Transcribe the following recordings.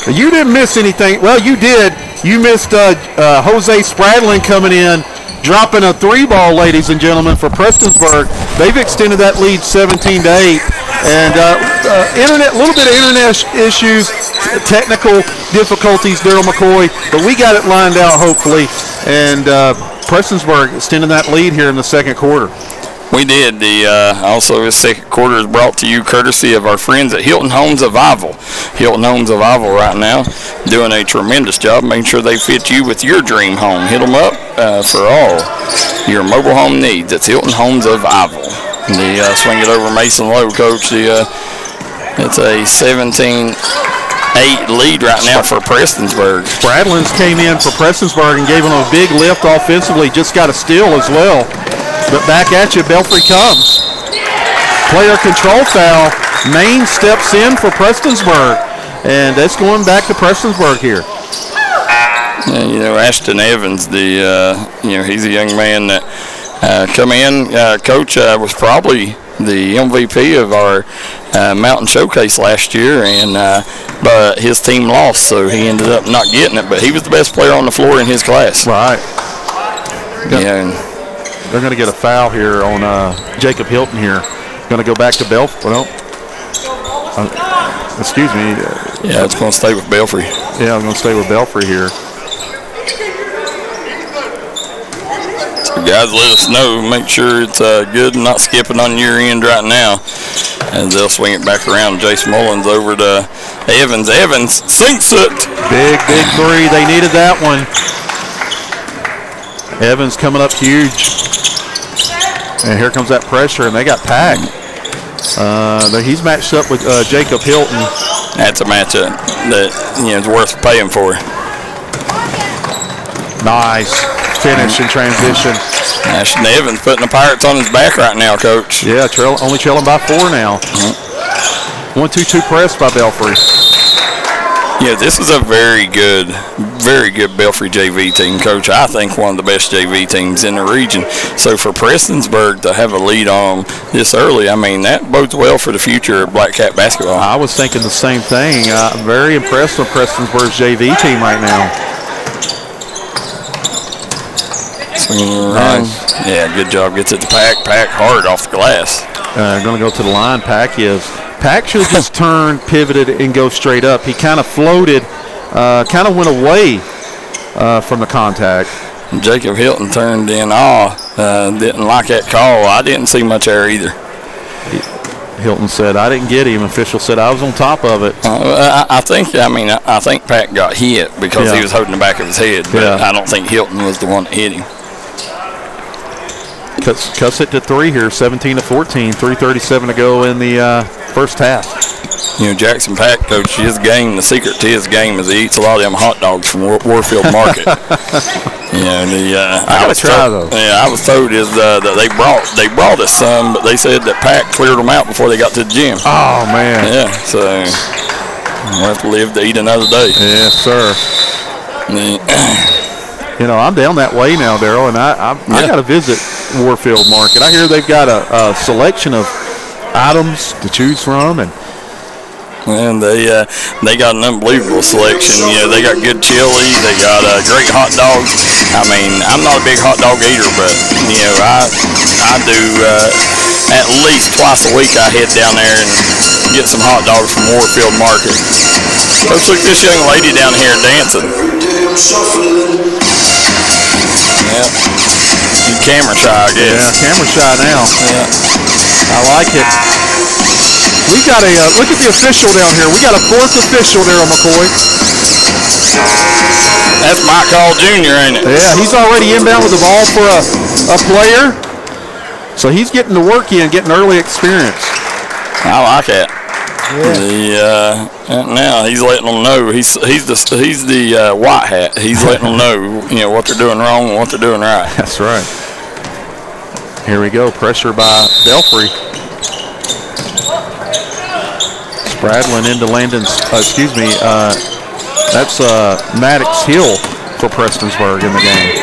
You didn't miss anything. Well, you did. You missed Jose Spradlin coming in, dropping a 3-ball, ladies and gentlemen, for Prestonsburg. They've extended that lead 17-8. And a little bit of internet issues, technical difficulties, Darryl McCoy, but we got it lined out, hopefully. And Prestonsburg extending that lead here in the second quarter. We did. Also, this second quarter is brought to you courtesy of our friends at Hilton Homes of Ivel. Hilton Homes of Ivel right now doing a tremendous job making sure they fit you with your dream home. Hit them up for all your mobile home needs. It's Hilton Homes of Ivel. Swing it over Mason Lowe, Coach. It's a 17-8 lead right now for Prestonsburg. Spradlins came in for Prestonsburg and gave them a big lift offensively. Just got a steal as well. But back at you, Belfry comes. Player control foul. Maine steps in for Prestonsburg. And that's going back to Prestonsburg here. Ashton Evans, he's a young man that come in. Coach was probably the MVP of our Mountain Showcase last year, but his team lost, so he ended up not getting it. But he was the best player on the floor in his class. Right. They're going to get a foul here on Jacob Hilton here. Going to go back to Belfry. Well, excuse me. Yeah, it's going to stay with Belfry. Yeah, I'm going to stay with Belfry here. So guys, let us know. Make sure it's good and not skipping on your end right now. And they'll swing it back around. Jace Mullins over to Evans. Evans sinks it. Big three. They needed that one. Evans coming up huge. And here comes that pressure, and they got packed. He's matched up with Jacob Hilton. That's a matchup that is worth paying for. Nice finish in transition. Ashton Evans putting the Pirates on his back right now, Coach. Yeah, only trailing by 4 now. 1-2-2 press by Belfry. Yeah, this is a very good Belfry JV team, Coach. I think one of the best JV teams in the region. So for Prestonsburg to have a lead on this early, I mean, that bodes well for the future of Black Cat basketball. I was thinking the same thing. I'm very impressed with Prestonsburg's JV team right now. Swinging around. Nice. Yeah, good job. Gets it to Pack. Pack hard off the glass. Going to go to the line. Pack should have just turned, pivoted, and go straight up. He kind of floated, kind of went away from the contact. Jacob Hilton turned in didn't like that call. I didn't see much air either. Hilton said, I didn't get him. Official said, I was on top of it. I think Pack got hit because he was holding the back of his head, but I don't think Hilton was the one that hit him. Cuts it to 3 here, 17-14, 3:37 to go in the first half. Jackson Pack, Coach, his game, the secret to his game is he eats a lot of them hot dogs from Warfield Market. I gotta try those. Yeah, I was told that they brought us some, but they said that Pack cleared them out before they got to the gym. Oh man. Yeah, so we'll have to live to eat another day. Yes, sir. I'm down that way now, Darryl, and I got to visit Warfield Market. I hear they've got a selection of items to choose from, and they got an unbelievable selection. They got good chili. They got great hot dogs. I mean, I'm not a big hot dog eater, but I do at least twice a week. I head down there and get some hot dogs from Warfield Market. Let's look at this young lady down here dancing. Yep. She's camera shy, I guess. Yeah, camera shy now. Yeah. I like it. We got look at the official down here. We got a 4th official there on McCoy. That's Mike Hall Jr., ain't it? Yeah, he's already inbound with the ball for a player. So he's getting to work in, getting early experience. I like it. Yeah. Now he's letting them know he's the white hat. He's letting them know what they're doing wrong and what they're doing right. That's right. Here we go. Pressure by Belfry. Spradlin into Landon's. That's Maddox Hill for Prestonsburg in the game.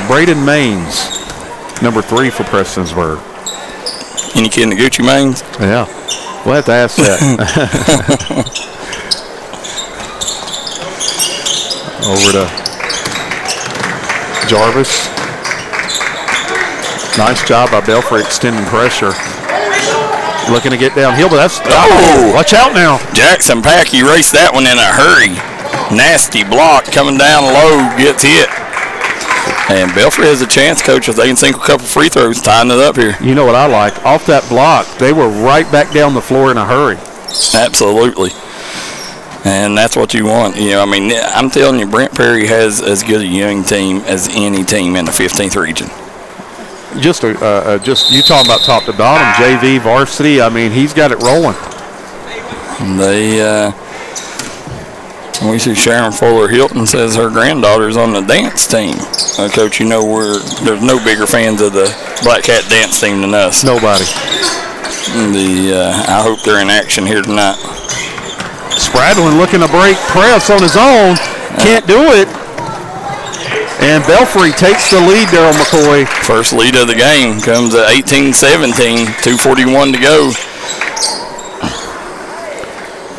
Braden Maines, number 3 for Prestonsburg. Any kid in the Gucci Maines? Yeah. We'll have to ask that. Over to Jarvis. Nice job by Belfry extending pressure. Looking to get downhill, but that's... Oh! Watch out now. Jackson Pack erased that one in a hurry. Nasty block coming down low, gets hit. And Belfry has a chance, Coach, if they can sink a couple free throws, tying it up here. You know what I like? Off that block, they were right back down the floor in a hurry. Absolutely. And that's what you want. You know, I mean, I'm telling you, Brent Perry has as good a young team as any team in the 15th region. Just you talking about top to bottom, JV, varsity. I mean, he's got it rolling. We see Sharon Fuller Hilton says her granddaughter's on the dance team. Coach, you know there's no bigger fans of the Black Cat dance team than us. Nobody. I hope they're in action here tonight. Spradlin looking to break press on his own. Can't do it. And Belfry takes the lead, Darryl McCoy. First lead of the game comes at 18-17, 2:41 to go.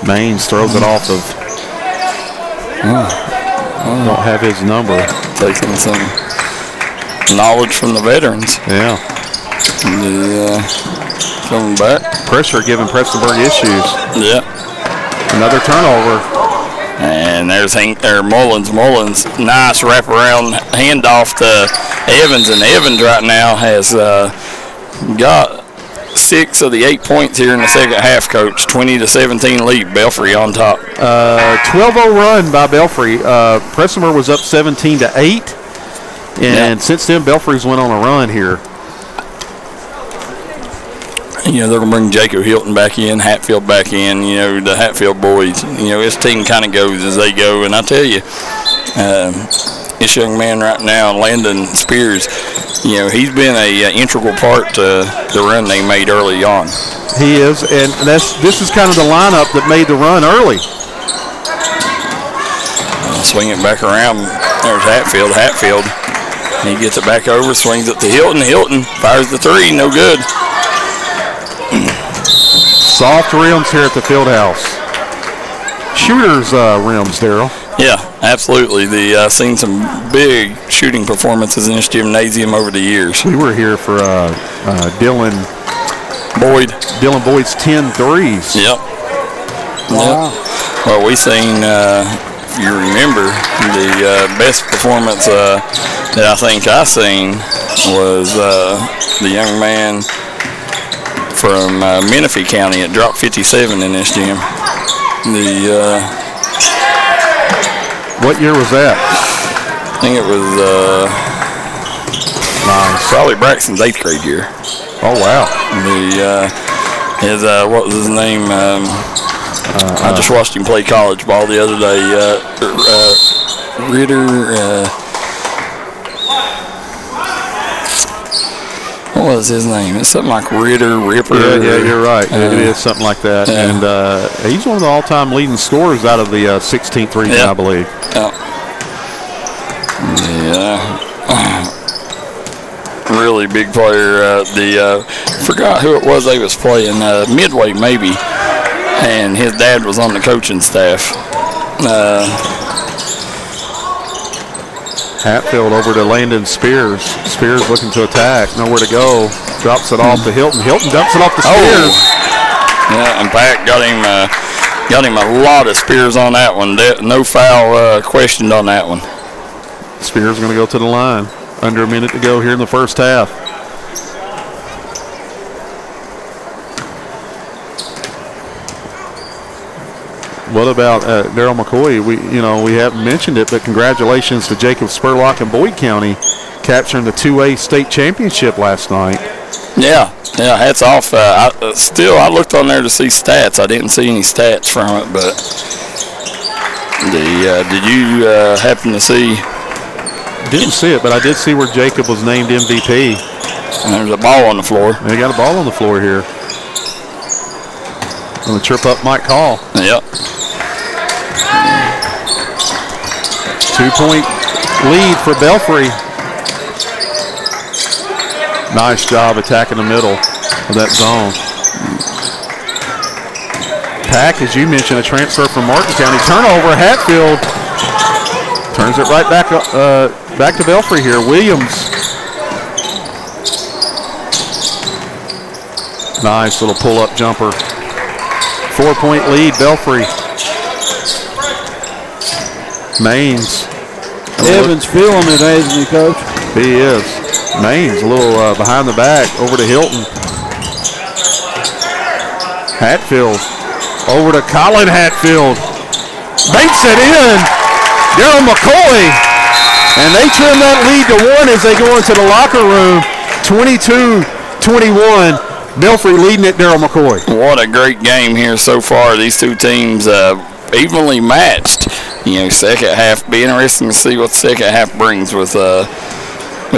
Maines throws it off of. Don't have his number. Taking some knowledge from the veterans. Yeah. Coming back. Pressure giving Prestonsburg issues. Yeah. Another turnover. And there's Mullins. Nice wraparound handoff to Evans. And Evans right now has got 6 of the 8 points here in the second half, Coach. 20-17 lead. Belfry on top. 12-0 run by Belfry. Prestonsburg was up 17-8. And since then, Belfry's went on a run here. You know, they're going to bring Jacob Hilton back in, Hatfield back in, you know, the Hatfield boys. You know, this team kind of goes as they go. And I tell you, this young man right now, Landon Spears, you know, he's been a integral part to the run they made early on. He is, and this is kind of the lineup that made the run early. Swing it back around. There's Hatfield. He gets it back over, swings it to Hilton. Hilton fires the three, no good. Soft rims here at the field house. Shooters rims, Darryl. Yeah, absolutely. Seen some big shooting performances in this gymnasium over the years. We were here for Dylan Boyd's 10 threes. Yep. Wow. Yep. Well, we seen, if you remember, the best performance that I think I seen was the young man from Menifee County. It dropped 57 in this gym. What year was that? I think it was probably Braxton's 8th grade year. Oh wow. What was his name? I just watched him play college ball the other day. Ritter. What was his name? It's something like Ritter, Ripper. Yeah, you're right. It is something like that. Yeah. And he's one of the all-time leading scorers out of the 16th region, I believe. Yeah. Really big player. Forgot who it was they was playing. Midway, maybe. And his dad was on the coaching staff. Hatfield over to Landon Spears. Spears looking to attack. Nowhere to go. Drops it off to Hilton. Hilton dumps it off to Spears. Yeah, and Pack got him a lot of Spears on that one. No foul questioned on that one. Spears going to go to the line. Under a minute to go here in the first half. What about Darryl McCoy? We haven't mentioned it, but congratulations to Jacob Spurlock and Boyd County capturing the 2A state championship last night. Yeah, hats off. I looked on there to see stats. I didn't see any stats from it, but did you happen to see? Didn't see it, but I did see where Jacob was named MVP. And there's a ball on the floor. They got a ball on the floor here. Going to trip up Mike Hall. Yep. 2-point lead for Belfry. Nice job attacking the middle of that zone. Pack, as you mentioned, a transfer from Martin County. Turnover, Hatfield turns it right back to Belfry here. Williams. Nice little pull-up jumper. 4-point lead, Belfry. Maines. Evans feeling it, isn't he, Coach? He is. Maines a little behind the back over to Hilton. Hatfield over to Colin Hatfield. Banks it in. Darryl McCoy. And they trim that lead to 1 as they go into the locker room. 22-21. Belfry leading it, Darryl McCoy. What a great game here so far. These two teams evenly matched. Second half, be interesting to see what the second half brings with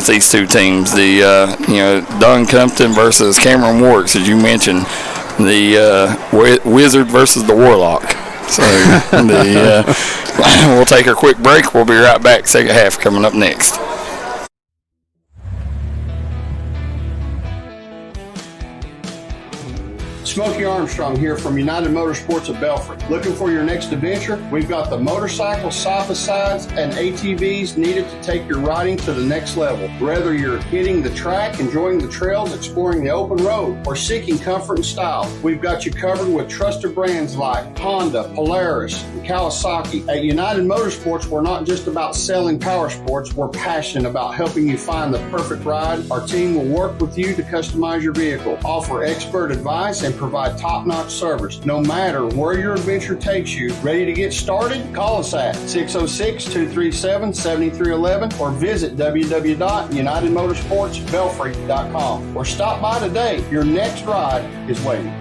these two teams. The Dunn Compton versus Cameron Warwick, as you mentioned. The Wizard versus the Warlock. So we'll take a quick break. We'll be right back. Second half coming up next. Smokey Armstrong here from United Motorsports of Belfry. Looking for your next adventure? We've got the motorcycles, side-by-sides, and ATVs needed to take your riding to the next level. Whether you're hitting the track, enjoying the trails, exploring the open road, or seeking comfort and style, we've got you covered with trusted brands like Honda, Polaris, and Kawasaki. At United Motorsports, we're not just about selling power sports, we're passionate about helping you find the perfect ride. Our team will work with you to customize your vehicle, offer expert advice, and provide top-notch service. No matter where your adventure takes you, ready to get started? Call us at 606-237-7311 or visit www.unitedmotorsportsbelfry.com or stop by today. Your next ride is waiting.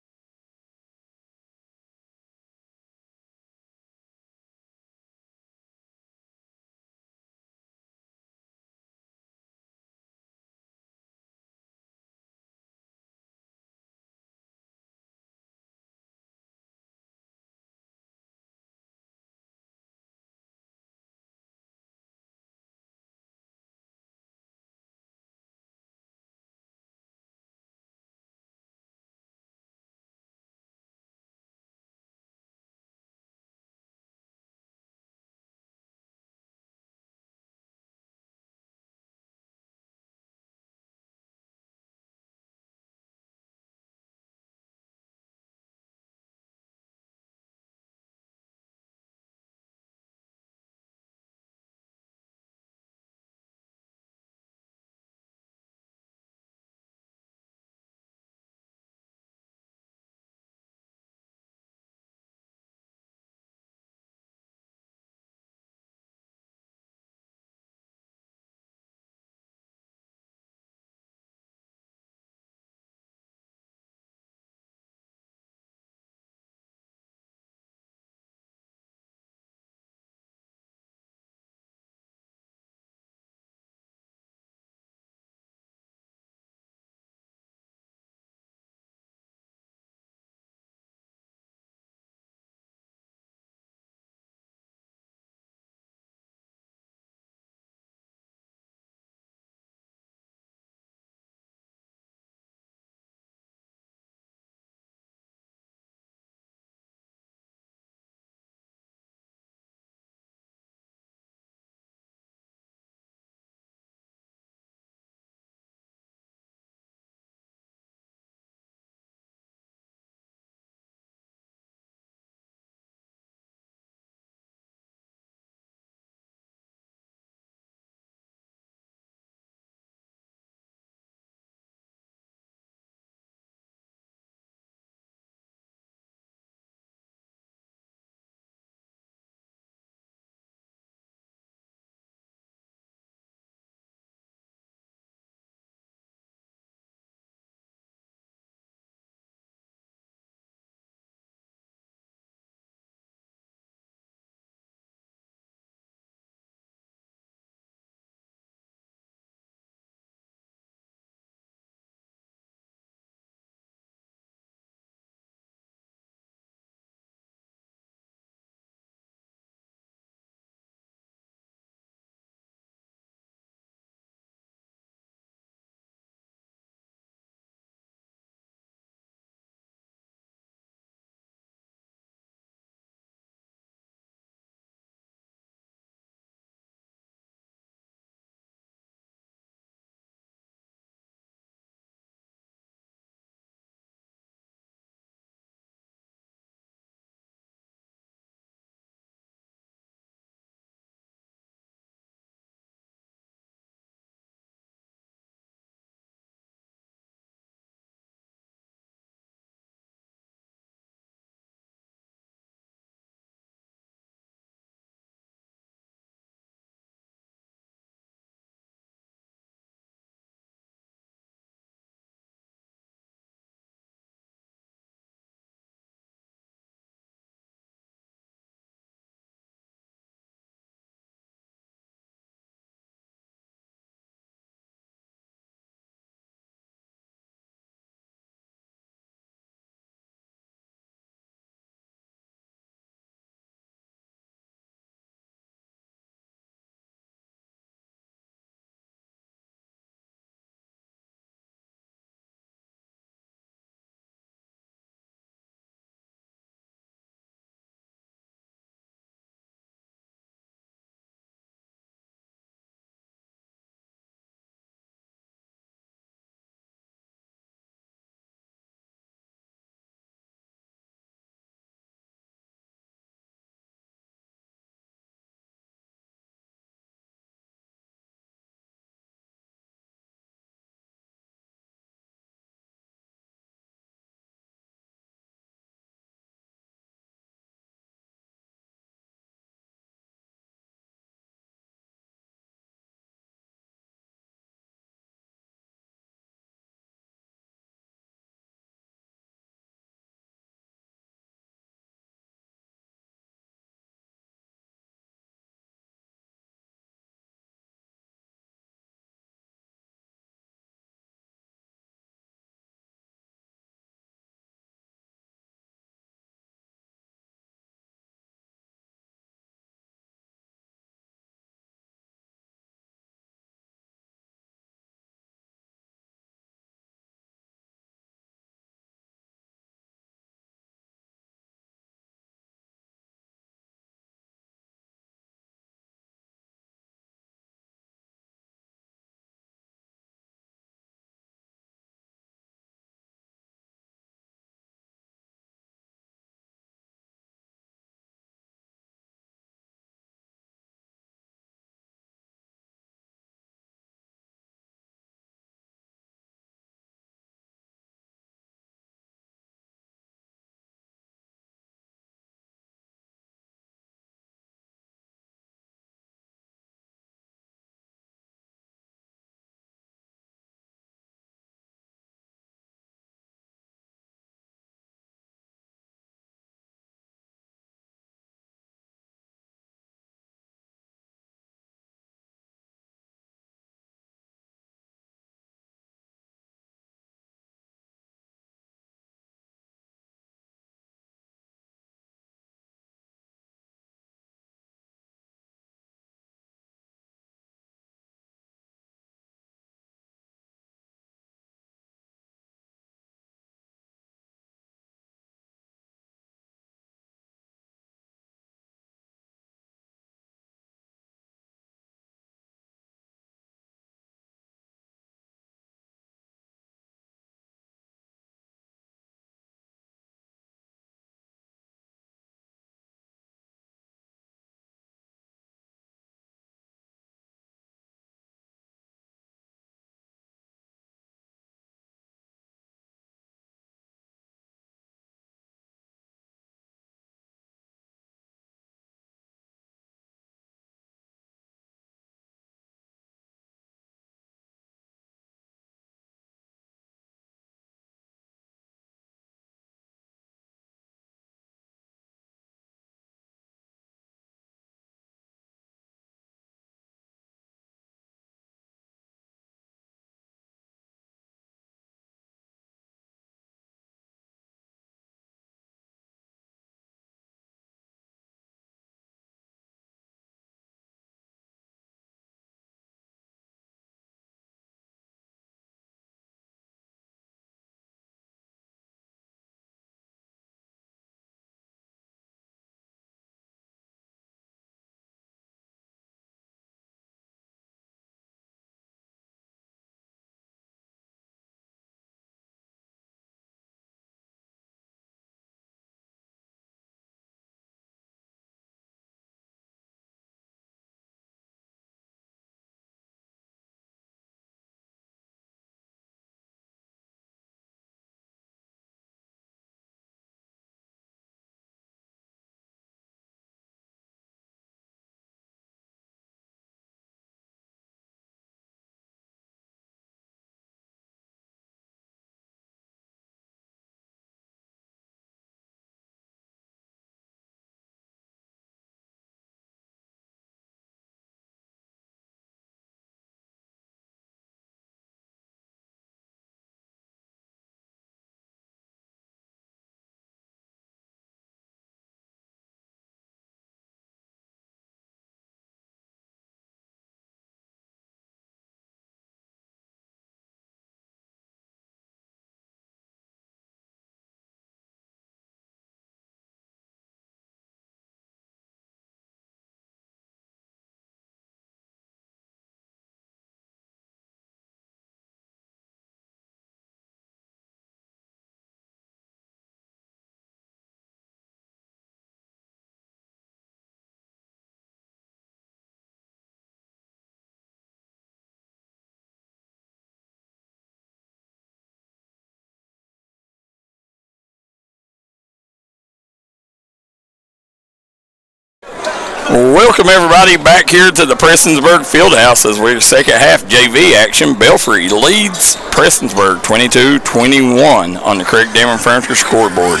Welcome everybody back here to the Prestonsburg Fieldhouse as we're second half JV action. Belfry leads Prestonsburg 22-21 on the Craig Damon Furniture scoreboard.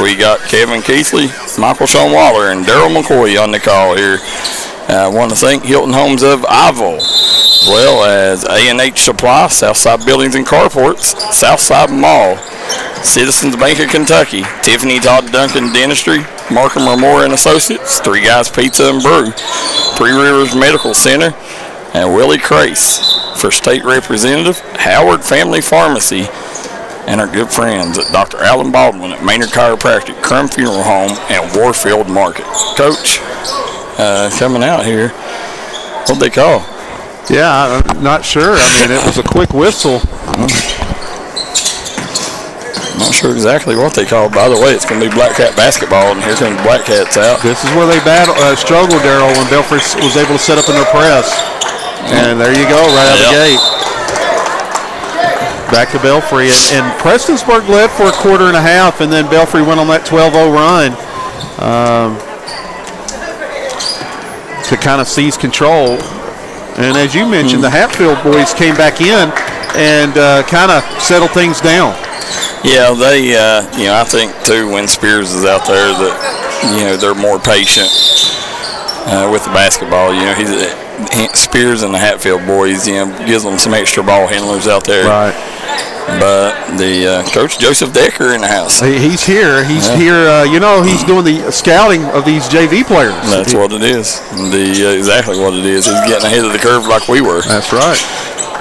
We got Kevin Keathley, Michael Shawn Waller, and Darryl McCoy on the call here. I want to thank Hilton Homes of Ivell, as well as A&H Supply, Southside Buildings and Carports, Southside Mall, Citizens Bank of Kentucky, Tiffany Todd Duncan Dentistry, Markham Moore and Associates, Three Guys Pizza and Brew, Three Rivers Medical Center, and Willie Crace. For State Representative, Howard Family Pharmacy, and our good friends at Dr. Alan Baldwin at Maynard Chiropractic, Crum Funeral Home, and Warfield Market. Coach, coming out here, what'd they call? Yeah, I'm not sure. I mean, it was a quick whistle. Not sure exactly what they called. By the way, it's going to be Black Cat basketball, and here comes Black Cats out. This is where they struggled, Darryl, when Belfry was able to set up in their press. And there you go, right out of the gate. Back to Belfry. And Prestonsburg led for a quarter and a half, and then Belfry went on that 12-0 run to kind of seize control. And as you mentioned, the Hatfield boys came back in and kind of settled things down. Yeah, they, I think, too, when Spears is out there, that, they're more patient with the basketball. Spears and the Hatfield boys, gives them some extra ball handlers out there. Right. But the Coach Joseph Decker in the house. He's here. He's here. He's doing the scouting of these JV players. That's what it is. Exactly what it is. He's getting ahead of the curve like we were. That's right.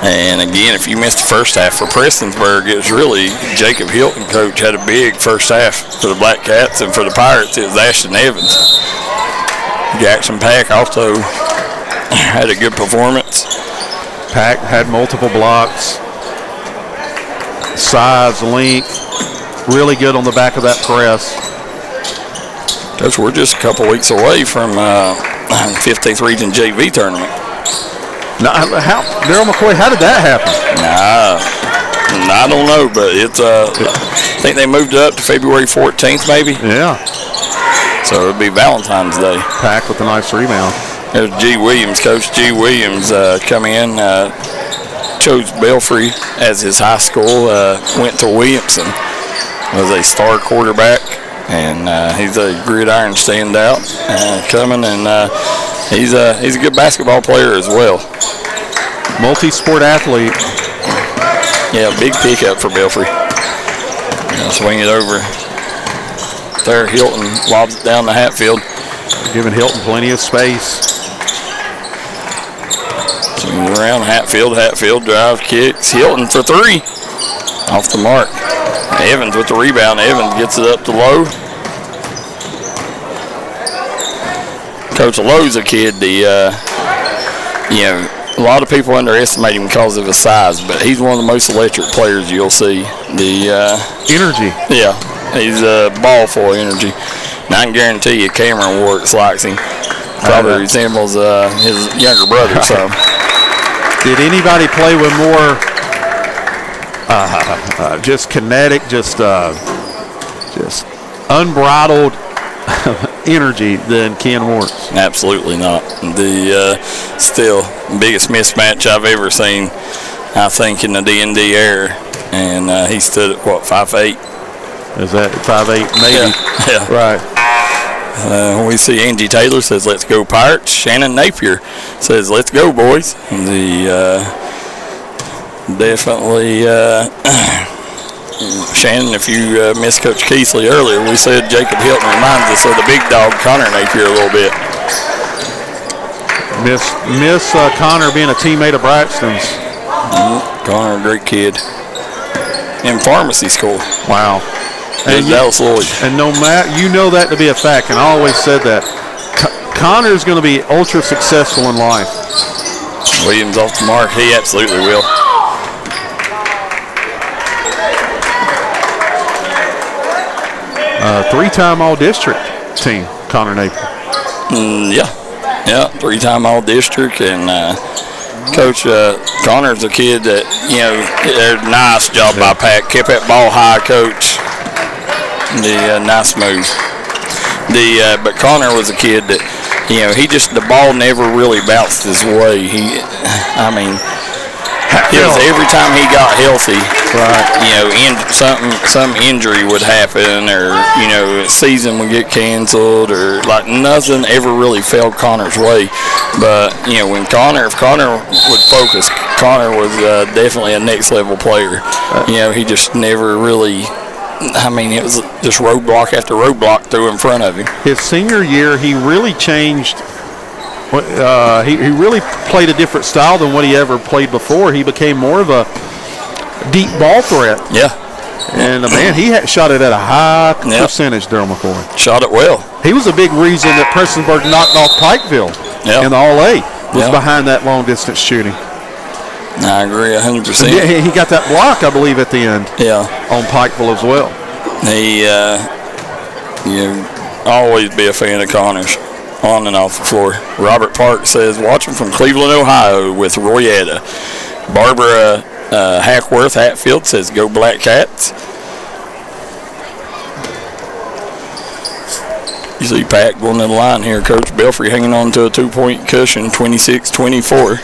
And again, if you missed the first half for Prestonsburg, it was really Jacob Hilton, coach, had a big first half for the Black Cats, and for the Pirates, it was Ashton Evans. Jackson Pack also had a good performance. Pack had multiple blocks, size, length, really good on the back of that press. Coach, we're just a couple weeks away from 15th Region JV tournament. Now, Darryl McCoy, how did that happen? I don't know, but it's I think they moved it up to February 14th, maybe. Yeah. So it'll be Valentine's Day. Pack with a nice rebound. There's G. Williams, Coach G. Williams, come in, chose Belfry as his high school, went to Williamson, was a star quarterback, and he's a gridiron standout coming, and he's a good basketball player as well. Multi-sport athlete. Yeah, big pickup for Belfry. Swing it over. There, Hilton lobs it down to Hatfield. Giving Hilton plenty of space. Swing it around Hatfield drive, kicks. Hilton for three. Off the mark. Evans with the rebound. Evans gets it up to Lowe. Coach Lowe's a kid, a lot of people underestimate him because of his size, but he's one of the most electric players you'll see. Energy. Yeah, he's a ball full of energy. And I can guarantee you Cameron Warwick likes him. Probably resembles his younger brother. So, did anybody play with more just kinetic, just unbridled energy than Ken Warts? Absolutely not. The still biggest mismatch I've ever seen, I think, in the D&D era. And he stood at, 5'8"? Is that 5'8"? Maybe. Yeah. Right. We see Angie Taylor says, "Let's go Pirates." Shannon Napier says, "Let's go, boys." Definitely Shannon, if you missed Coach Keathley earlier, we said Jacob Hilton reminds us of the big dog Connor Napier a little bit. Miss Connor being a teammate of Braxton's. Connor, a great kid. In pharmacy school. Wow. And Dallas Lloyd. And no matter, that to be a fact, and I always said that. Connor's going to be ultra successful in life. Williams off the mark. He absolutely will. Three-time All-District team, Connor Napier. Yeah, three-time All-District, and Coach Connor's a kid that, they're nice job by Pat. Kept that ball high, Coach. Nice move. But Connor was a kid that the ball never really bounced his way. Every time he got healthy, some injury would happen, or season would get canceled, or like nothing ever really fell Connor's way. But if Connor would focus, Connor was definitely a next level player. He just never really. It was just roadblock after roadblock through in front of him. His senior year, he really changed. He really played a different style than what he ever played before. He became more of a deep ball threat. Yeah. And, man, he shot it at a high percentage, Darryl McCoy. Shot it well. He was a big reason that Prestonsburg knocked off Pikeville in the All-A, was behind that long-distance shooting. I agree 100%. Yeah, he got that block, I believe, at the end. Yeah. On Pikeville as well. He, always be a fan of Connor's. On and off the floor. Robert Park says, watching from Cleveland, Ohio with Royetta. Barbara Hackworth Hatfield says, go Black Cats. You see Pat going to the line here. Coach Belfry hanging on to a 2-point cushion, 26-24.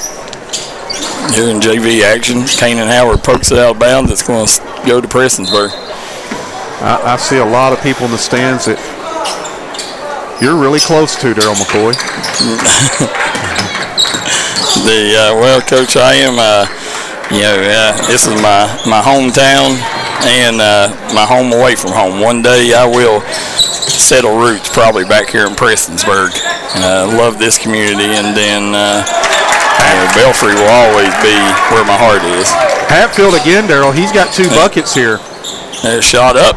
Here in JV action, Kanan Howard pokes it out of bounds. It's going to go to Prestonsburg. I see a lot of people in the stands that you're really close to, Darryl McCoy. Coach, I am. This is my hometown and my home away from home. One day I will settle roots, probably back here in Prestonsburg. Love this community, and then Belfry will always be where my heart is. Hatfield again, Darryl. He's got 2 buckets here. There's shot up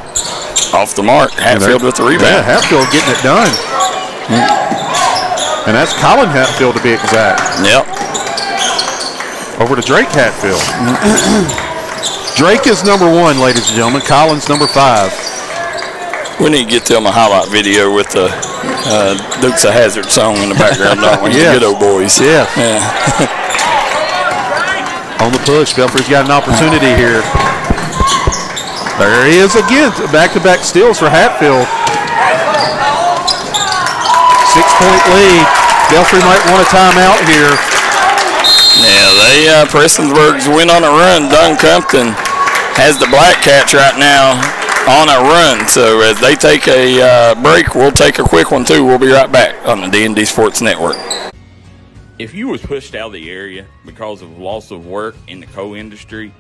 off the mark. Hatfield with the rebound. Yeah, Hatfield getting it done. And that's Colin Hatfield to be exact. Yep. Over to Drake Hatfield. Drake is number 1, ladies and gentlemen. Colin's number 5. We need to get to him a highlight video with the Dukes of Hazzard song in the background, don't we? Yeah. Good old boys. Yeah. On the push. Belfry's got an opportunity here. There he is again. Back-to-back steals for Hatfield. 6-point lead. Belfry might want a timeout here. Yeah, Prestonsburg's went on a run. Duncumpton has the Black Cats right now on a run. So as they take a break, we'll take a quick one too. We'll be right back on the D&D Sports Network. If you was pushed out of the area because of loss of work in the coal industry,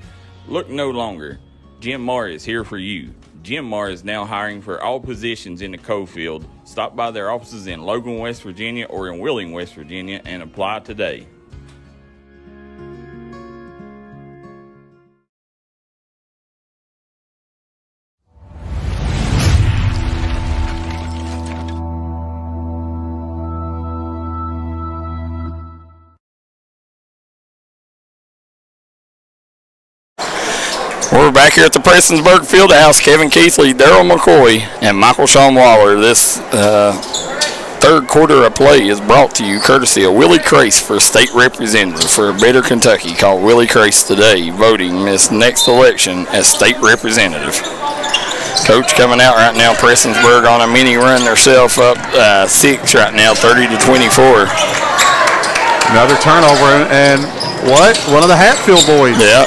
look no longer. Jim Marr is here for you. Jim Marr is now hiring for all positions in the coal field. Stop by their offices in Logan, West Virginia or in Wheeling, West Virginia and apply today. We're back here at the Prestonsburg Fieldhouse. Kevin Keathley, Darryl McCoy, and Michael Shawn Waller. This third quarter of play is brought to you courtesy of Willie Crace for state representative for Better Kentucky. Call Willie Crace today, voting this next election as state representative. Coach coming out right now. Prestonsburg on a mini run themselves up 6 right now, 30-24. Another turnover, and what? One of the Hatfield boys. Yeah.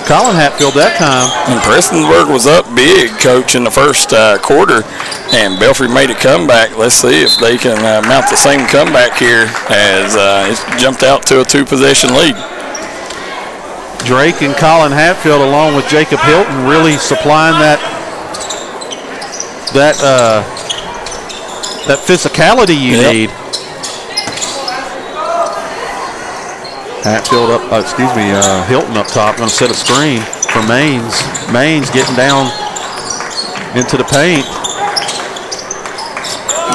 Colin Hatfield that time. And Prestonsburg was up big, Coach, in the first quarter, and Belfry made a comeback. Let's see if they can mount the same comeback here as it's jumped out to a 2-possession lead. Drake and Colin Hatfield, along with Jacob Hilton, really supplying that physicality you need. Hatfield up, Hilton up top, going to set a screen for Maines. Maines getting down into the paint.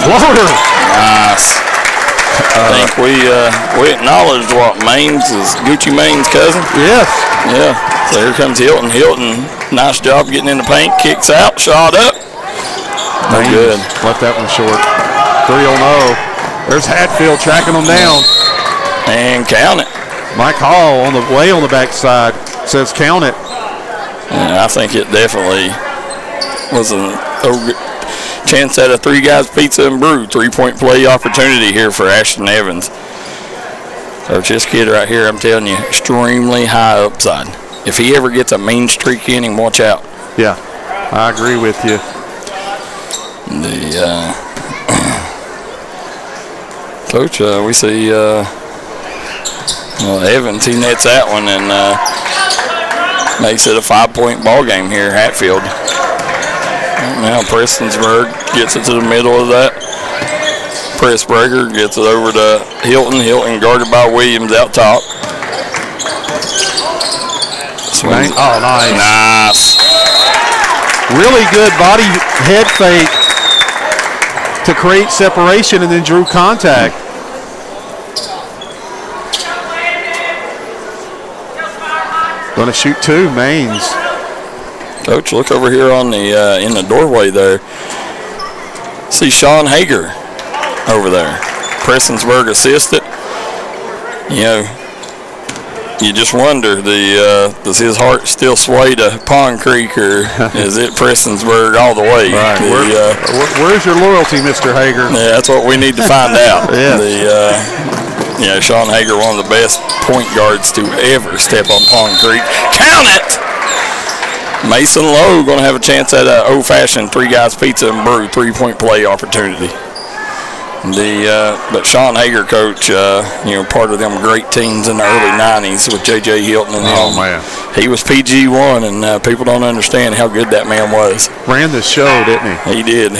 Floater! Nice. I think we acknowledged what Maines is Gucci Maine's cousin. Yes. Yeah. So here comes Hilton. Hilton, nice job getting in the paint. Kicks out, shot up. No good. Left that one short. 3-0. There's Hatfield tracking them down. And count it. Mike Hall on the way on the backside says count it. Yeah, I think it definitely was chance at a Three Guys Pizza and Brew 3-point play opportunity here for Ashton Evans. Coach, this kid right here, I'm telling you, extremely high upside. If he ever gets a mean streak in him, watch out. Yeah, I agree with you. Coach, we see Evans, he nets that one and makes it a 5-point ball game here, Hatfield. Now Prestonsburg gets it to the middle of that. Pressburger gets it over to Hilton. Hilton guarded by Williams out top. Right. Oh, nice. Nice. Really good body head fake to create separation and then drew contact. Going to shoot 2, Maines. Coach, look over here on the in the doorway there. See Shawn Hager over there. Prestonsburg assisted. You know, you just wonder, does his heart still sway to Pond Creek, or is it Prestonsburg all the way? Right. Where's your loyalty, Mr. Hager? Yeah, that's what we need to find out. Yeah. Shawn Hager, one of the best point guards to ever step on Pond Creek. Count it! Mason Lowe going to have a chance at an old-fashioned Three Guys Pizza and Brew 3-point play opportunity. But Shawn Hager, Coach, part of them great teams in the early 90s with J.J. Hilton and them. Oh, man. He was PG1, and people don't understand how good that man was. Ran the show, didn't he? He did.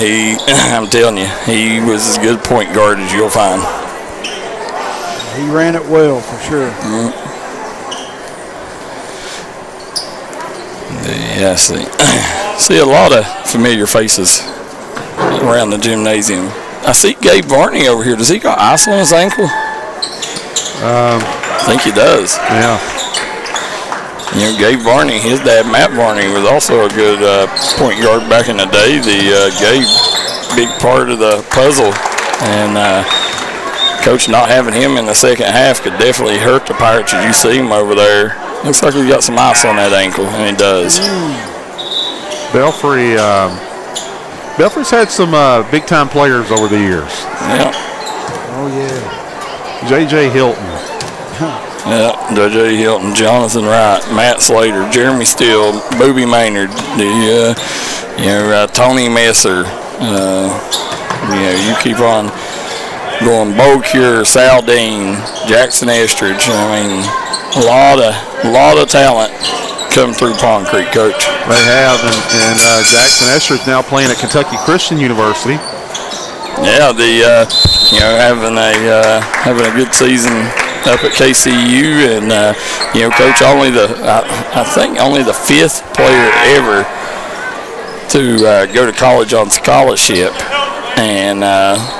I'm telling you, he was as good point guard as you'll find. He ran it well, for sure. Mm-hmm. Yeah, see a lot of familiar faces around the gymnasium. I see Gabe Varney over here. Does he got ice on his ankle? I think he does. Yeah. Gabe Varney, his dad, Matt Varney, was also a good point guard back in the day. Gabe, big part of the puzzle. And Coach, not having him in the second half could definitely hurt the Pirates. As you see him over there, looks like he's got some ice on that ankle, and he does. Belfry's had some big-time players over the years. Yeah. Oh, yeah. J.J. Hilton. Yeah, J.J. Hilton, Jonathan Wright, Matt Slater, Jeremy Steele, Booby Maynard, Tony Messer. You keep on going. Bo Cure, Sal Dean, Jackson Estridge. I mean, a lot of talent come through Pond Creek, Coach. They have, and Jackson Estridge now playing at Kentucky Christian University. Yeah, having a good season up at KCU, and Coach, I think only the 5th player ever to go to college on scholarship, and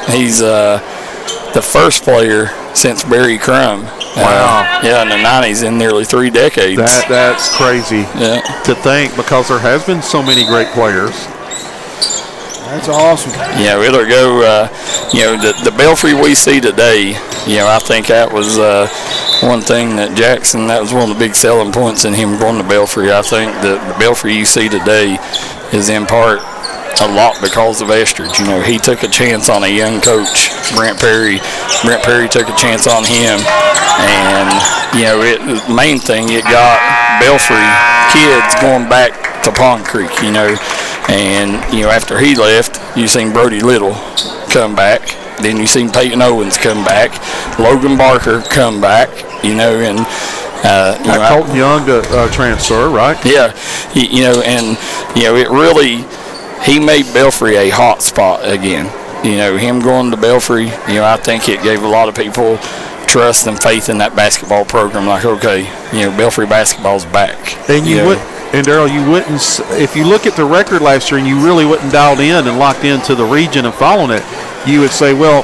he's the first player since Barry Crum. Wow. In the 90s, in nearly 3 decades. That's crazy to think, because there has been so many great players. That's awesome. It'll go, the Belfry we see today, I think that was one thing that Jackson, that was one of the big selling points in him going to Belfry. I think that the Belfry you see today is in part a lot because of Estridge. He took a chance on a young coach, Brent Perry. Brent Perry took a chance on him, and the main thing, it got Belfry kids going back to Pond Creek. And after he left, you seen Brody Little come back. Then you seen Peyton Owens come back, Logan Barker come back. And Colton Young to transfer, right? Yeah, it really. He made Belfry a hot spot again. Him going to Belfry, I think it gave a lot of people trust and faith in that basketball program. Like, okay, Belfry basketball's back. And Darryl, you wouldn't, if you look at the record last year and you really wasn't dialed in and locked into the region and following it, you would say, well,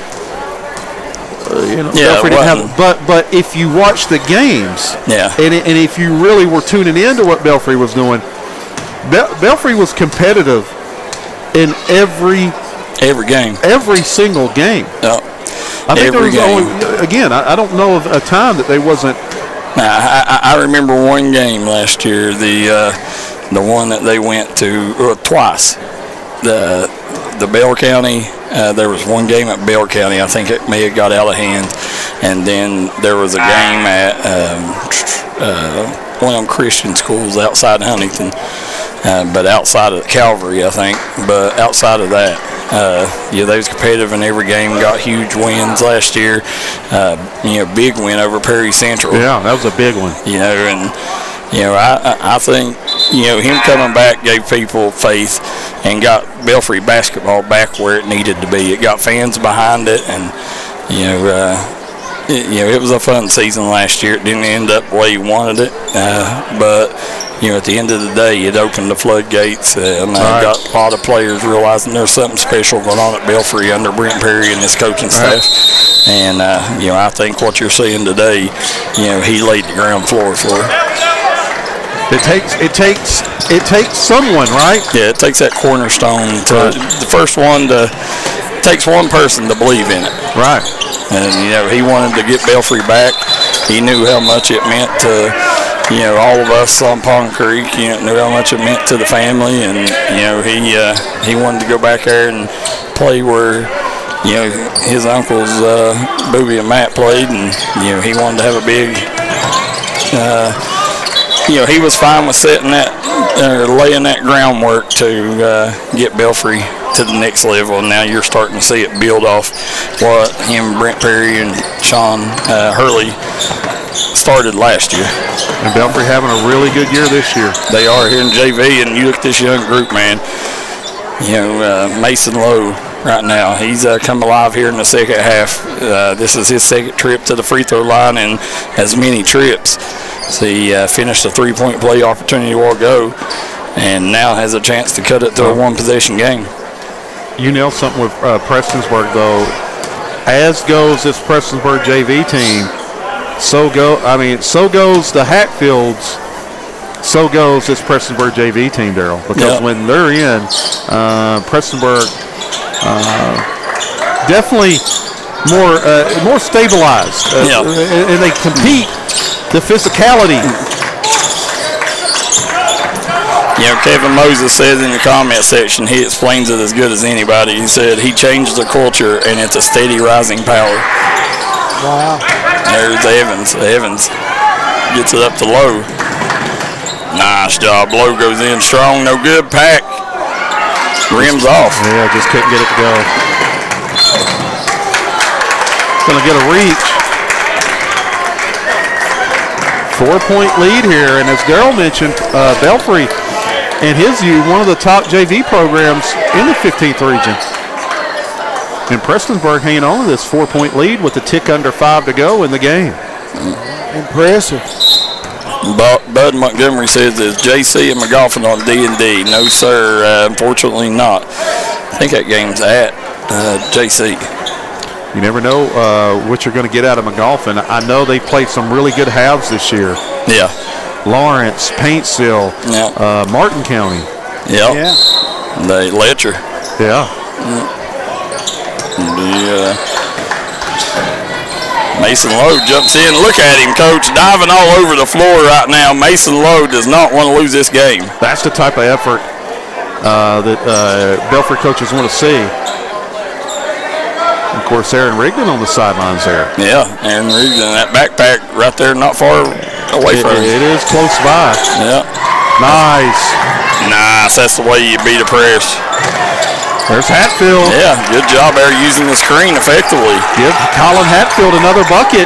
Belfry didn't have. But if you watch the games, and if you really were tuning into what Belfry was doing, Belfry was competitive in every game, every single game. Yep. I think there was only, again, I don't know of a time that they wasn't. I remember one game last year, the one that they went to twice. the Bell County. There was one game at Bell County. I think it may have got out of hand. And then there was a game at one of them Christian schools outside Huntington, but outside of Calvary, I think. But outside of that, they was competitive in every game, got huge wins last year. Big win over Perry Central. Yeah, that was a big one. I think, him coming back gave people faith and got Belfry basketball back where it needed to be. It got fans behind it, and, it was a fun season last year. It didn't end up the way you wanted it, but at the end of the day, it opened the floodgates, and got a lot of players realizing there's something special going on at Belfry under Brent Perry and his coaching staff. And I think what you're seeing today, he laid the ground floor for it. It takes someone, right? Yeah, it takes that cornerstone to the first one to. Takes one person to believe in it. Right. And, he wanted to get Belfry back. He knew how much it meant to, all of us on Pond Creek, knew how much it meant to the family. And, he wanted to go back there and play where, his uncles, Booby and Matt played. And, he wanted to have a big, he was fine with setting that, laying that groundwork to get Belfry to the next level, and now you're starting to see it build off what him, Brent Perry, and Shawn Hurley started last year. And Belfry having a really good year this year. They are here in JV, and you look at this young group, man. Mason Lowe right now, he's come alive here in the second half. This is his second trip to the free throw line in as many trips. So he finished a three-point play opportunity a while ago, and now has a chance to cut it to a one-possession game. You nailed something with Prestonsburg, though. As goes this Prestonsburg JV team, so goes the Hatfields, so goes this Prestonsburg JV team, Darryl. Because when they're in, Prestonsburg definitely more stabilized. And they compete the physicality. Kevin Moses says in the comment section, he explains it as good as anybody. He said he changed the culture, and it's a steady rising power. Wow. There's Evans. Evans gets it up to Lowe. Nice job. Lowe goes in strong. No good. Pack. Rims off. Yeah, just couldn't get it to go. Going to get a reach. 4-point lead here, and as Darryl mentioned, Belfry, in his view, one of the top JV programs in the 15th region. And Prestonsburg hanging on to this 4-point lead with a tick under 5 to go in the game. Impressive. Bud Montgomery says, is JC and McGoffin on D&D? No, sir, unfortunately not. I think that game's at JC. You never know what you're going to get out of McGoffin. I know they played some really good halves this year. Yeah. Lawrence, Paintsville, Martin County. Yep. Yeah. They Letcher. Yeah. Mason Lowe jumps in. Look at him, Coach, diving all over the floor right now. Mason Lowe does not want to lose this game. That's the type of effort that Belfry coaches want to see. Of course, Aaron Rigdon on the sidelines there. Yeah, Aaron Rigdon, that backpack right there, not far away from him. It is close by. Yeah. Nice. That's the way you beat a press. There's Hatfield. Yeah, good job there using the screen effectively. Give Colin Hatfield another bucket.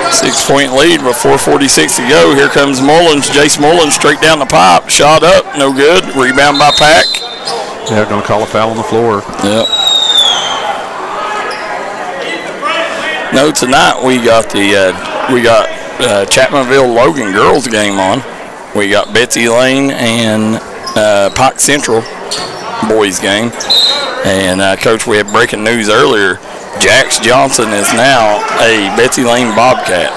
6-point lead with 4:46 to go. Here comes Mullins. Jace Mullins straight down the pipe. Shot up, no good. Rebound by Pack. They're going to call a foul on the floor. Yep. No, tonight we got Chapmanville Logan girls game on. We got Betsy Lane and Pike Central boys game. And Coach, we had breaking news earlier. Jax Johnson is now a Betsy Lane Bobcat.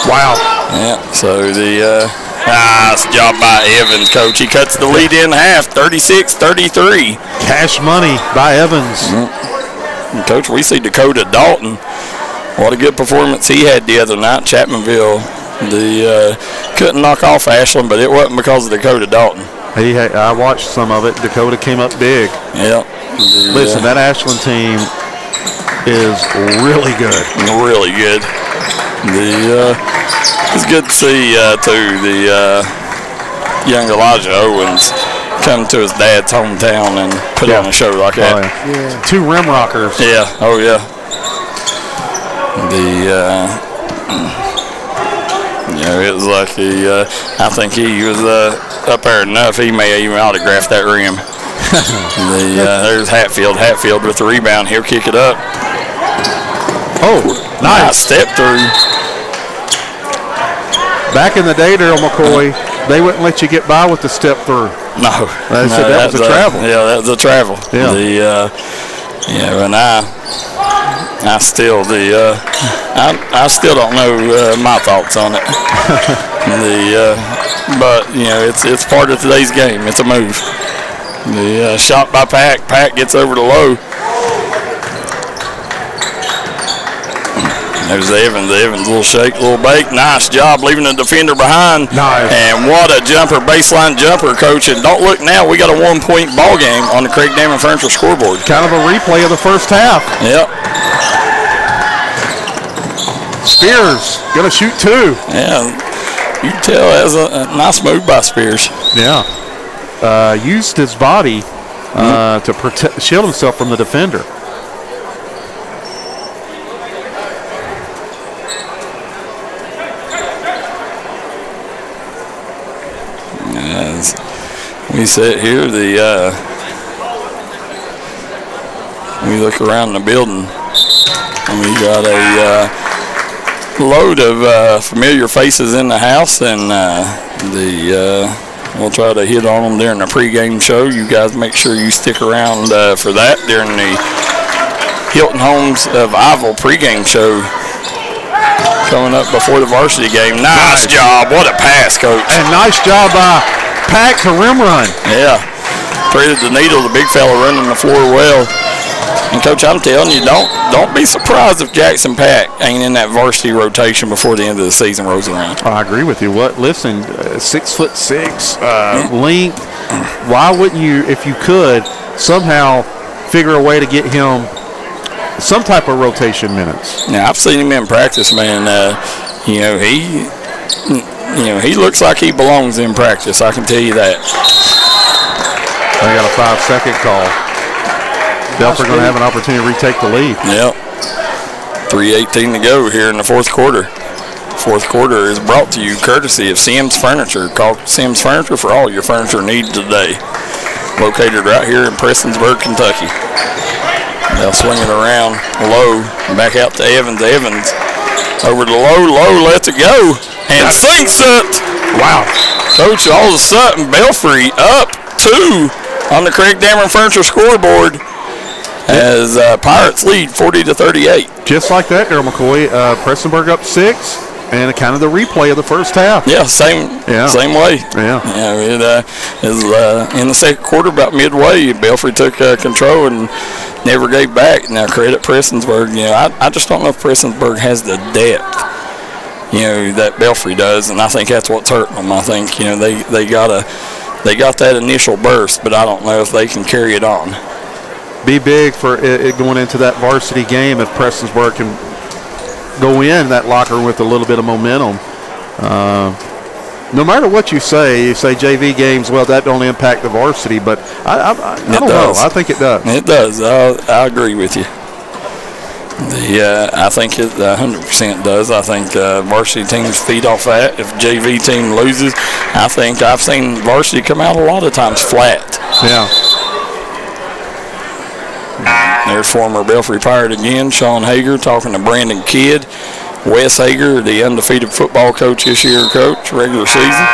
Wow. Yeah. So the nice job by Evans, Coach. He cuts the lead in half, 36-33. Cash money by Evans. And Coach, we see Dakota Dalton. What a good performance he had the other night. Chapmanville, couldn't knock off Ashland, but it wasn't because of Dakota Dalton. I watched some of it. Dakota came up big. Yep. Listen, that Ashland team is really good. Really good. It's good to see, too, the young Elijah Owens come to his dad's hometown and put on a show like that. Oh, yeah. 2 rim rockers. Yeah. Oh, yeah. It was like I think he was up there enough. He may even autograph that rim. There's Hatfield. Hatfield with the rebound. He'll kick it up. Oh, nice step through. Back in the day, Darryl McCoy, they wouldn't let you get by with the step through. No. They said that was a travel. Yeah, that was a travel. Yeah. And I still I still don't know my thoughts on it. But it's part of today's game. It's a move. The shot by Pack. Pack gets over to Low. There's Evans. Evans, little shake, little bake. Nice job leaving the defender behind. Nice. And what a jumper, baseline jumper, coach. And don't look now, we got a 1-point ball game on the Craig Damon Furniture scoreboard. Kind of a replay of the first half. Yep. Spears going to shoot 2. Yeah. You can tell that was a nice move by Spears. Yeah. Used his body to shield himself from the defender. As we sit here, we look around the building, and we got a load of familiar faces in the house, and we'll try to hit on them during the pregame show. You guys make sure you stick around for that during the Hilton Homes of Ivell pregame show coming up before the varsity game. Nice job. What a pass, coach. And nice job by Pack to rim run. Yeah. Threaded the needle. The big fella running the floor well. And, Coach, I'm telling you, don't be surprised if Jackson Pack ain't in that varsity rotation before the end of the season rolls around. I agree with you. Listen, 6'6", length. Why wouldn't you, if you could, somehow figure a way to get him some type of rotation minutes? Now, I've seen him in practice, man. He looks like he belongs in practice. I can tell you that. They got a 5-second call. Belfry going to have an opportunity to retake the lead. Yep. 3:18 to go here in the fourth quarter. Fourth quarter is brought to you courtesy of Sims Furniture. Call Sims Furniture for all your furniture needs today. Located right here in Prestonsburg, Kentucky. They'll swing it around Low, back out to Evans. Evans over to Low. Low lets it go and sinks it. Wow. Coach, all of a sudden, Belfry up 2 on the Craig Dameron Furniture scoreboard as Pirates lead 40-38. Just like that, Darryl McCoy. Prestonsburg up 6, and kind of the replay of the first half. Yeah, same way. Yeah. It is in the second quarter, about midway, Belfry took control and never gave back. Now, credit Prestonsburg. I just don't know if Prestonsburg has the depth, that Belfry does, and I think that's what's hurting them. I think, they got that initial burst, but I don't know if they can carry it on. Be big for it going into that varsity game if Prestonsburg can go in that locker room with a little bit of momentum. No matter what you say JV games, well, that don't impact the varsity, but I don't know. I think it does. It does. I agree with you. I think it 100% does. I think varsity teams feed off that. If JV team loses, I think I've seen varsity come out a lot of times flat. Yeah. There's former Belfry Pirate again, Shawn Hager, talking to Brandon Kidd. Wes Hager, the undefeated football coach this year, coach, regular season.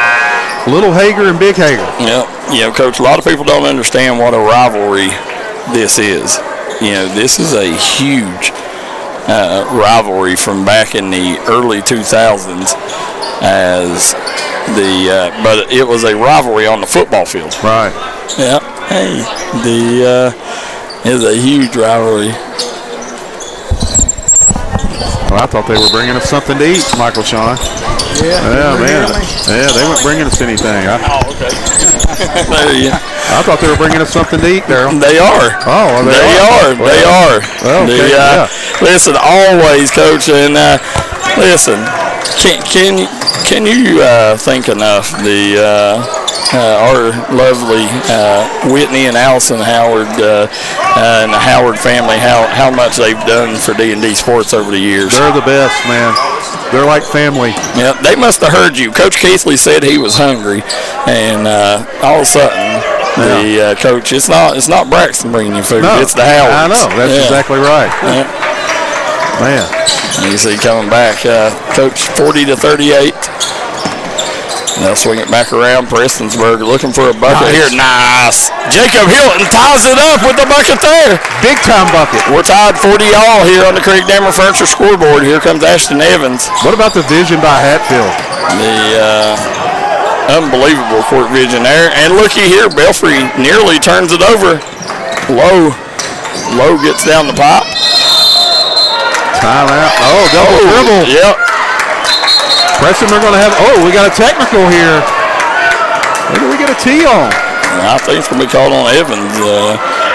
Little Hager and Big Hager. Yeah, Coach, a lot of people don't understand what a rivalry this is. This is a huge rivalry from back in the early 2000s but it was a rivalry on the football field. Right. Yeah. Hey, it's a huge rivalry. Well, I thought they were bringing us something to eat, Michael Shawn. Yeah, man. Yeah, they weren't bringing us anything. Okay. There you go. I thought they were bringing us something to eat, Darryl. They are. Oh, well, They are. Well, okay, yeah. Listen, always, Coach, and listen. Can you think enough our lovely Whitney and Allison Howard and the Howard family, how much they've done for D&D Sports over the years? They're the best, man. They're like family. Yeah, they must have heard you. Coach Keathley said he was hungry, and all of a sudden, the coach, it's not Braxton bringing you food, it's the Howards. I know, that's exactly right. Yeah. Man. You see coming back, Coach, 40-38. They'll swing it back around. Prestonsburg looking for a bucket here. Nice. Jacob Hilton ties it up with the bucket there. Big time bucket. We're tied 40-all here on the Creek Dammer Furniture scoreboard. Here comes Ashton Evans. What about the vision by Hatfield? The unbelievable court vision there. And looky here, Belfry nearly turns it over. Low gets down the pipe. Timeout. Oh, double dribble. Yep. Preston, we're going to have, we got a technical here. Who do we get a T on? I think it's going to be called on Evans.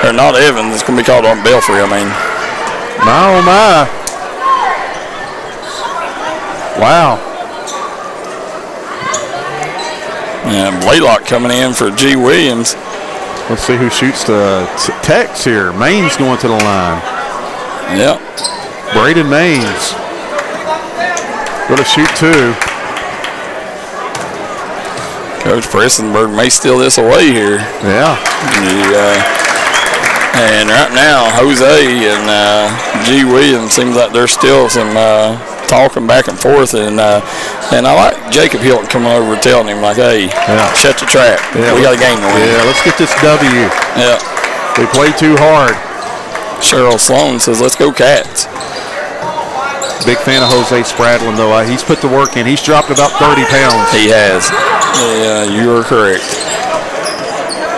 Or not Evans, it's going to be called on Belfry, I mean. My, oh, my. Wow. And Blaylock coming in for G. Williams. Let's see who shoots the Tex here. Maine's going to the line. Yep. Braden Maines. Going to shoot 2. Coach Prestonsburg may steal this away here. Yeah. And right now, Jose and G. Williams seems like there's still some talking back and forth. And I like Jacob Hilton coming over and telling him, like, hey, shut the trap. Yeah, we got a game to win. Yeah, let's get this W. Yeah. They play too hard. Cheryl Sloan says, let's go Cats. Big fan of Jose Spradlin, though. He's put the work in. He's dropped about 30 pounds. He has. Yeah, you are correct.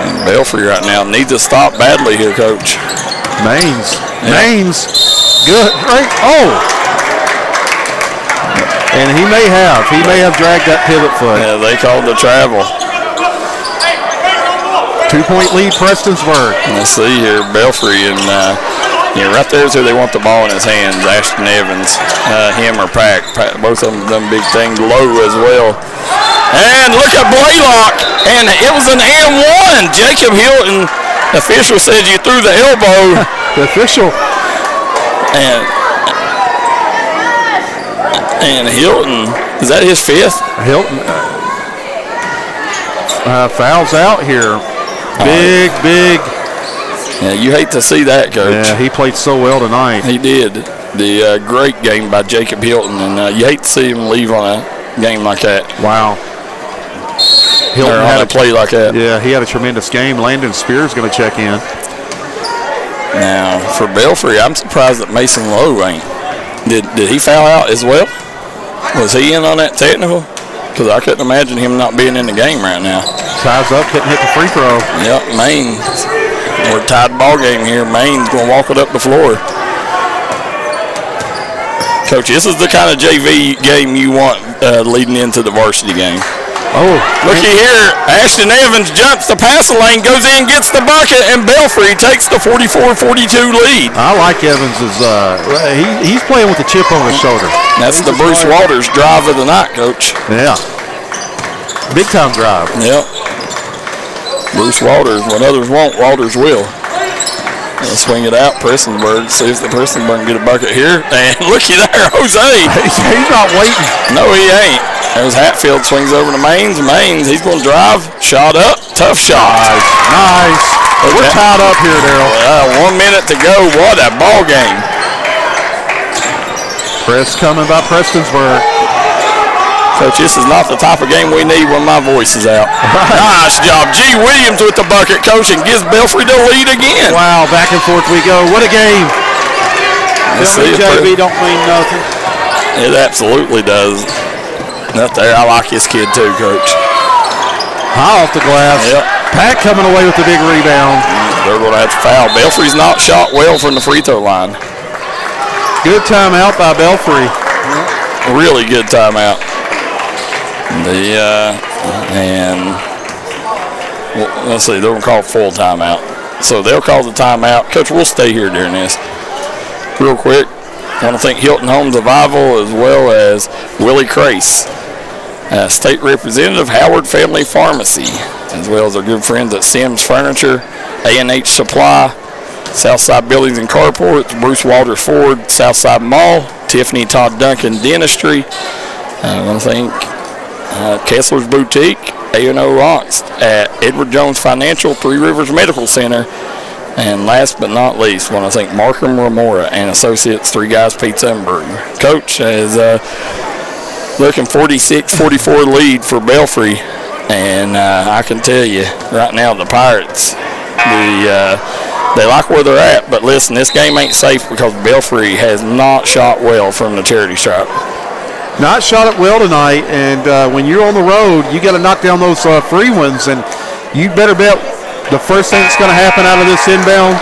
And Belfry right now needs to stop badly here, Coach. Maines. Good. Right. Oh. And he may have dragged that pivot foot. Yeah, they called the travel. 2-point lead, Prestonsburg. Let's see here, Belfry and right there's who they want the ball in his hands. Ashton Evans, him or Pack. Both of them done big things. Low as well. And look at Blaylock, and it was an and 1. Jacob Hilton, the official said you threw the elbow. The official. And Hilton, is that his 5th? Hilton fouls out here. Big. Yeah, you hate to see that, Coach. Yeah, he played so well tonight. He did. The great game by Jacob Hilton, and you hate to see him leave on a game like that. Wow. Hilton had a play like that. Yeah, he had a tremendous game. Landon Spears going to check in. Now, for Belfry, I'm surprised that Mason Lowe ain't. Did he foul out as well? Was he in on that technical? Because I couldn't imagine him not being in the game right now. Ties up, couldn't hit the free throw. Yep, Maine. We're tied ball game here. Maine's going to walk it up the floor. Coach, this is the kind of JV game you want leading into the varsity game. Oh, looky here. Ashton Evans jumps the passing lane, goes in, gets the bucket, and Belfry takes the 44-42 lead. I like Evans's. He's playing with a chip on his shoulder. That's the Bruce Waters drive of the night, Coach. Yeah. Big time drive. Yep. Bruce Waters, when others won't, Waters will. Let's swing it out. Prestonsburg, see if the Prestonsburg can get a bucket here. And looky there, Jose. He's not waiting. No, he ain't. There's Hatfield, swings over to Maines. He's going to drive. Shot up. Tough shot. Nice. We're tied up here, Darryl. 1 minute to go. What a ball game. Press coming by Prestonsburg. Coach, this is not the type of game we need when my voice is out. Nice job. G. Williams with the bucket, Coach, and gives Belfry the lead again. Wow, back and forth we go. What a game. JV don't mean nothing. It absolutely does. Up there, I like this kid too, Coach. High off the glass. Yep. Pat coming away with the big rebound. They're going to have to foul. Belfry's not shot well from the free throw line. Good timeout by Belfry. Really good timeout. And well, let's see, they're going to call full timeout. So they'll call the timeout. Coach, we'll stay here during this. Real quick, I want to thank Hilton Homes of Ivell as well as Willie Crace, State Representative, Howard Family Pharmacy, as well as our good friends at Sims Furniture, A&H Supply, Southside Buildings and Carports, Bruce Walters Ford, Southside Mall, Tiffany Todd Duncan Dentistry. I want to thank Kessler's Boutique, A&O Rocks, at Edward Jones Financial, Three Rivers Medical Center, and last but not least, I want to thank Markham Remora and Associates, Three Guys Pizza and Brew. Coach is looking 46-44 lead for Belfry, and I can tell you right now the Pirates, they like where they're at, but listen, this game ain't safe because Belfry has not shot well from the charity stripe. Not shot it well tonight, and when you're on the road, you got to knock down those free ones, and you better bet the first thing that's going to happen out of this inbound,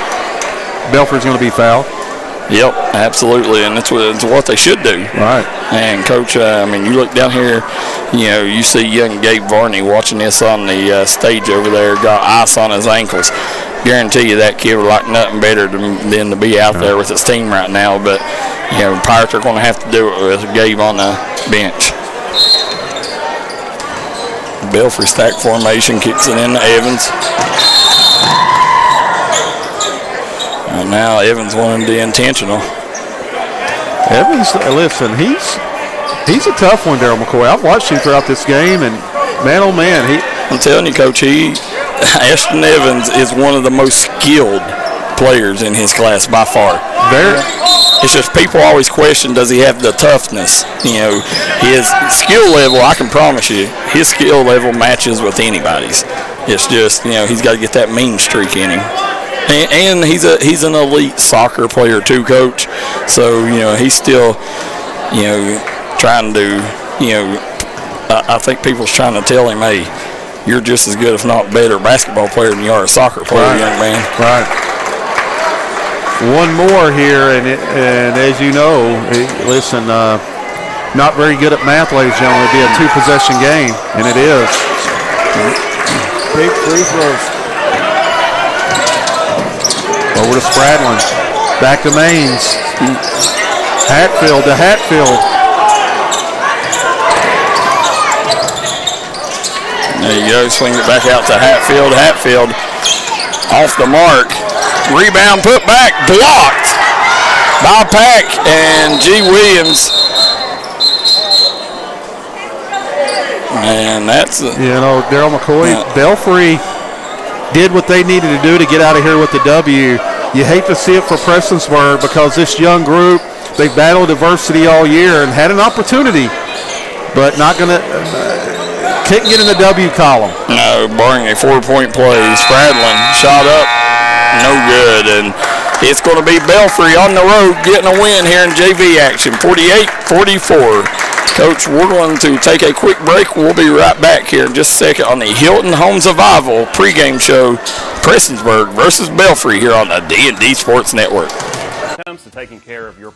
Belfry's going to be fouled. Yep, absolutely, and it's what they should do. Right. And, Coach, I mean, you look down here, you know, you see young Gabe Varney watching this on the stage over there, got ice on his ankles. Guarantee you that kid would like nothing better than to be out there with his team right now, but, you know, Pirates are going to have to do it with Gabe on the bench. Belfry stack formation, kicks it into Evans. And now Evans wanting the intentional. Evans, listen, he's a tough one, Darryl McCoy. I've watched him throughout this game, and man, oh man, I'm telling you, Coach, Ashton Evans is one of the most skilled players in his class by far. It's just people always question, does he have the toughness? You know, his skill level, I can promise you, his skill level matches with anybody's. It's just, you know, he's got to get that mean streak in him. And he's an elite soccer player too, Coach. So, you know, he's still, you know, trying to, you know, I think people's trying to tell him, hey, you're just as good, if not better, basketball player than you are a soccer player, right, young man. Right. One more here, and as you know, listen, not very good at math, ladies and gentlemen. It'd be a two-possession game, and it is. Big free throws. Over to Spradlin. Back to Maines. Hatfield to Hatfield. There you go. Swing it back out to Hatfield. Hatfield off the mark. Rebound put back. Blocked by Pack and G. Williams. And that's you know, Darryl McCoy, Belfry did what they needed to do to get out of here with the W. You hate to see it for Prestonsburg because this young group, they've battled adversity all year and had an opportunity, but not going to, couldn't get in the W column. No, barring a 4-point play. Spradlin shot up, no good, and it's going to be Belfry on the road getting a win here in JV action, 48-44. Coach, we're going to take a quick break. We'll be right back here in just a second on the Hilton Homes of Ivell pregame show, Prestonsburg versus Belfry here on the D&D Sports Network. When it comes to taking care of your